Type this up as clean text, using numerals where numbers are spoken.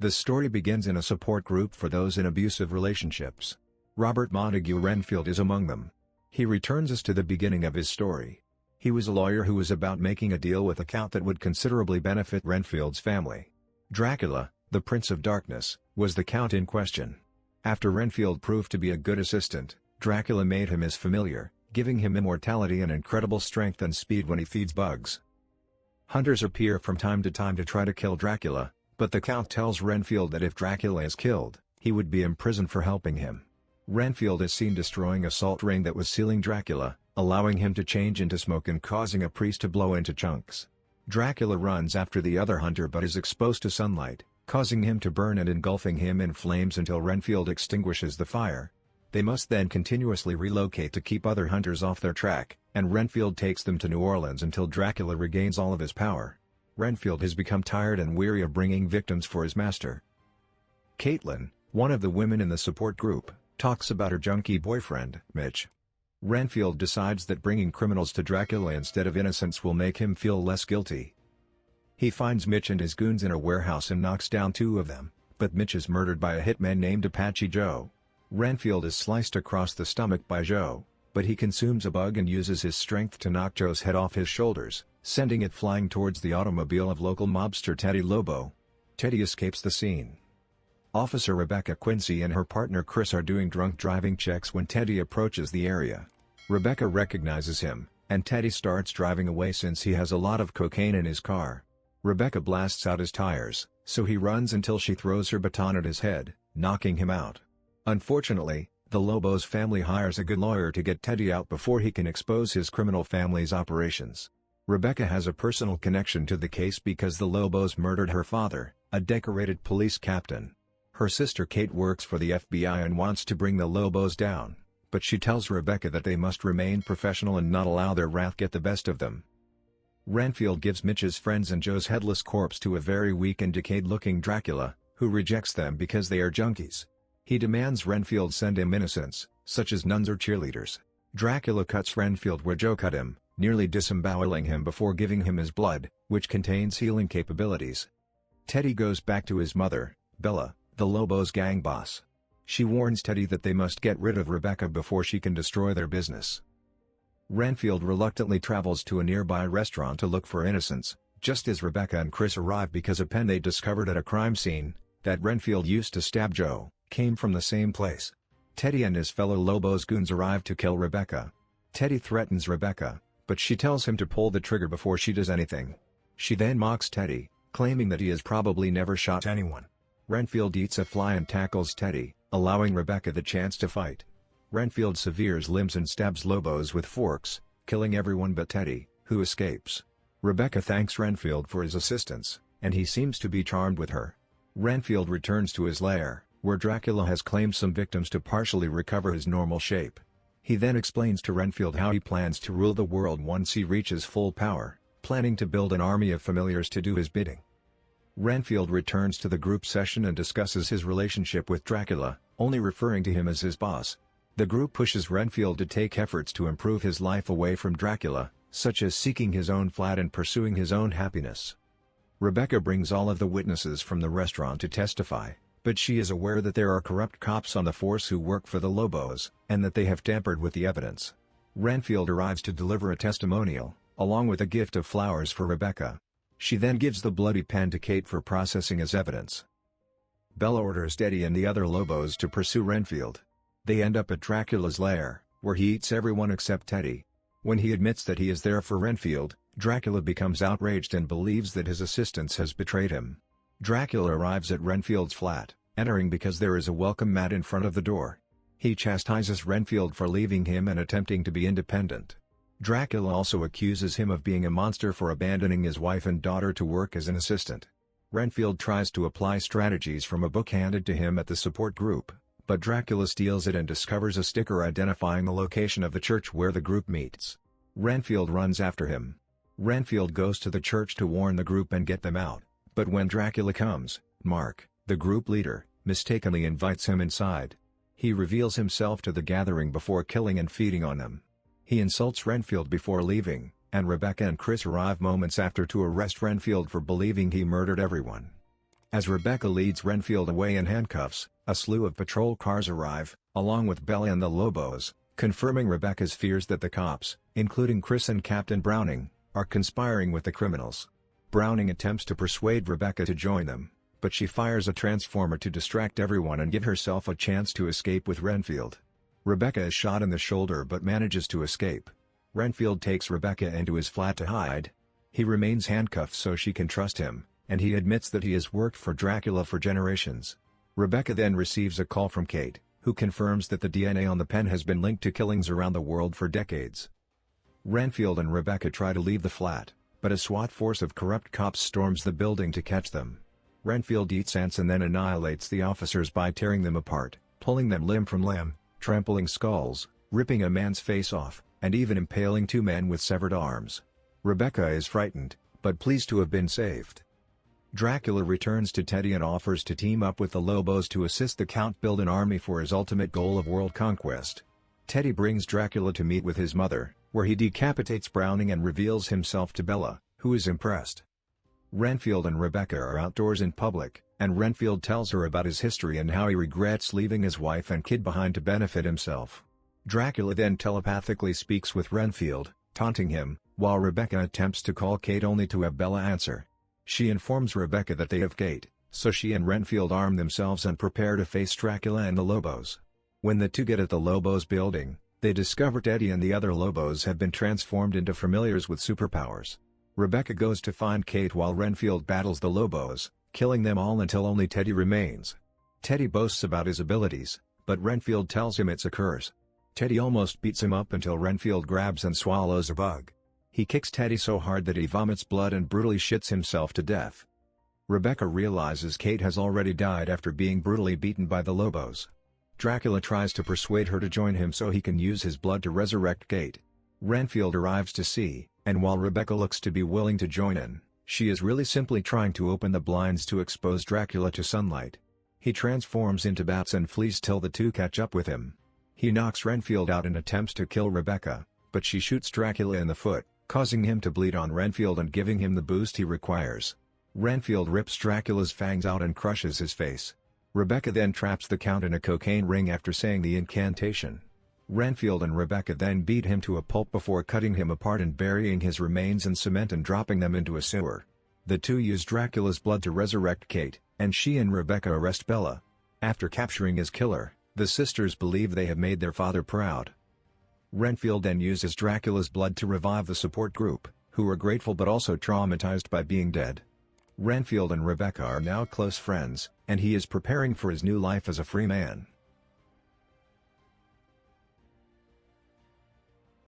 The story begins in a support group for those in abusive relationships. Robert Montague Renfield is among them. He returns us to the beginning of his story. He was a lawyer who was about making a deal with a count that would considerably benefit Renfield's family. Dracula, the Prince of Darkness, was the count in question. After Renfield proved to be a good assistant, Dracula made him his familiar, giving him immortality and incredible strength and speed when he feeds bugs. Hunters appear from time to time to try to kill Dracula, but the Count tells Renfield that if Dracula is killed, he would be imprisoned for helping him. Renfield is seen destroying a salt ring that was sealing Dracula, allowing him to change into smoke and causing a priest to blow into chunks. Dracula runs after the other hunter but is exposed to sunlight, causing him to burn and engulfing him in flames until Renfield extinguishes the fire. They must then continuously relocate to keep other hunters off their track, and Renfield takes them to New Orleans until Dracula regains all of his power. Renfield has become tired and weary of bringing victims for his master. Caitlin, one of the women in the support group, talks about her junkie boyfriend, Mitch. Renfield decides that bringing criminals to Dracula instead of innocents will make him feel less guilty. He finds Mitch and his goons in a warehouse and knocks down two of them, but Mitch is murdered by a hitman named Apache Joe. Renfield is sliced across the stomach by Joe, but he consumes a bug and uses his strength to knock Joe's head off his shoulders, sending it flying towards the automobile of local mobster Teddy Lobo. Teddy escapes the scene. Officer Rebecca Quincy and her partner Chris are doing drunk driving checks when Teddy approaches the area. Rebecca recognizes him, and Teddy starts driving away since he has a lot of cocaine in his car. Rebecca blasts out his tires, so he runs until she throws her baton at his head, knocking him out. Unfortunately, the Lobos family hires a good lawyer to get Teddy out before he can expose his criminal family's operations. Rebecca has a personal connection to the case because the Lobos murdered her father, a decorated police captain. Her sister Kate works for the FBI and wants to bring the Lobos down, but she tells Rebecca that they must remain professional and not allow their wrath get the best of them. Renfield gives Mitch's friends and Joe's headless corpse to a very weak and decayed-looking Dracula, who rejects them because they are junkies. He demands Renfield send him innocents, such as nuns or cheerleaders. Dracula cuts Renfield where Joe cut him, nearly disemboweling him before giving him his blood, which contains healing capabilities. Teddy goes back to his mother, Bella, the Lobos gang boss. She warns Teddy that they must get rid of Rebecca before she can destroy their business. Renfield reluctantly travels to a nearby restaurant to look for innocents, just as Rebecca and Chris arrive because a pen they discovered at a crime scene, that Renfield used to stab Joe, came from the same place. Teddy and his fellow Lobos goons arrive to kill Rebecca. Teddy threatens Rebecca, but she tells him to pull the trigger before she does anything. She then mocks Teddy, claiming that he has probably never shot anyone. Renfield eats a fly and tackles Teddy, allowing Rebecca the chance to fight. Renfield severs limbs and stabs Lobos with forks, killing everyone but Teddy, who escapes. Rebecca thanks Renfield for his assistance, and he seems to be charmed with her. Renfield returns to his lair, where Dracula has claimed some victims to partially recover his normal shape. He then explains to Renfield how he plans to rule the world once he reaches full power, planning to build an army of familiars to do his bidding. Renfield returns to the group session and discusses his relationship with Dracula, only referring to him as his boss. The group pushes Renfield to take efforts to improve his life away from Dracula, such as seeking his own flat and pursuing his own happiness. Rebecca brings all of the witnesses from the restaurant to testify, but she is aware that there are corrupt cops on the force who work for the Lobos, and that they have tampered with the evidence. Renfield arrives to deliver a testimonial, along with a gift of flowers for Rebecca. She then gives the bloody pen to Kate for processing as evidence. Bella orders Teddy and the other Lobos to pursue Renfield. They end up at Dracula's lair, where he eats everyone except Teddy. When he admits that he is there for Renfield, Dracula becomes outraged and believes that his assistants has betrayed him. Dracula arrives at Renfield's flat, entering because there is a welcome mat in front of the door. He chastises Renfield for leaving him and attempting to be independent. Dracula also accuses him of being a monster for abandoning his wife and daughter to work as an assistant. Renfield tries to apply strategies from a book handed to him at the support group, but Dracula steals it and discovers a sticker identifying the location of the church where the group meets. Renfield runs after him. Renfield goes to the church to warn the group and get them out, but when Dracula comes, Mark, the group leader, mistakenly invites him inside. He reveals himself to the gathering before killing and feeding on them. He insults Renfield before leaving, and Rebecca and Chris arrive moments after to arrest Renfield for believing he murdered everyone. As Rebecca leads Renfield away in handcuffs, a slew of patrol cars arrive, along with Bella and the Lobos, confirming Rebecca's fears that the cops, including Chris and Captain Browning, are conspiring with the criminals. Browning attempts to persuade Rebecca to join them, but she fires a transformer to distract everyone and give herself a chance to escape with Renfield. Rebecca is shot in the shoulder but manages to escape. Renfield takes Rebecca into his flat to hide. He remains handcuffed so she can trust him, and he admits that he has worked for Dracula for generations. Rebecca then receives a call from Kate, who confirms that the DNA on the pen has been linked to killings around the world for decades. Renfield and Rebecca try to leave the flat, but a SWAT force of corrupt cops storms the building to catch them. Renfield eats ants and then annihilates the officers by tearing them apart, pulling them limb from limb, trampling skulls, ripping a man's face off, and even impaling two men with severed arms. Rebecca is frightened, but pleased to have been saved. Dracula returns to Teddy and offers to team up with the Lobos to assist the Count build an army for his ultimate goal of world conquest. Teddy brings Dracula to meet with his mother, where he decapitates Browning and reveals himself to Bella, who is impressed. Renfield and Rebecca are outdoors in public, and Renfield tells her about his history and how he regrets leaving his wife and kid behind to benefit himself. Dracula then telepathically speaks with Renfield, taunting him, while Rebecca attempts to call Kate only to have Bella answer. She informs Rebecca that they have Kate, so she and Renfield arm themselves and prepare to face Dracula and the Lobos. When the two get at the Lobos building, they discover Teddy and the other Lobos have been transformed into familiars with superpowers. Rebecca goes to find Kate while Renfield battles the Lobos, killing them all until only Teddy remains. Teddy boasts about his abilities, but Renfield tells him it's a curse. Teddy almost beats him up until Renfield grabs and swallows a bug. He kicks Teddy so hard that he vomits blood and brutally shits himself to death. Rebecca realizes Kate has already died after being brutally beaten by the Lobos. Dracula tries to persuade her to join him so he can use his blood to resurrect Kate. Renfield arrives to see, and while Rebecca looks to be willing to join in, she is really simply trying to open the blinds to expose Dracula to sunlight. He transforms into bats and flees till the two catch up with him. He knocks Renfield out and attempts to kill Rebecca, but she shoots Dracula in the foot, causing him to bleed on Renfield and giving him the boost he requires. Renfield rips Dracula's fangs out and crushes his face. Rebecca then traps the Count in a cocaine ring after saying the incantation. Renfield and Rebecca then beat him to a pulp before cutting him apart and burying his remains in cement and dropping them into a sewer. The two use Dracula's blood to resurrect Kate, and she and Rebecca arrest Bella. After capturing his killer, the sisters believe they have made their father proud. Renfield then uses Dracula's blood to revive the support group, who are grateful but also traumatized by being dead. Renfield and Rebecca are now close friends, and he is preparing for his new life as a free man.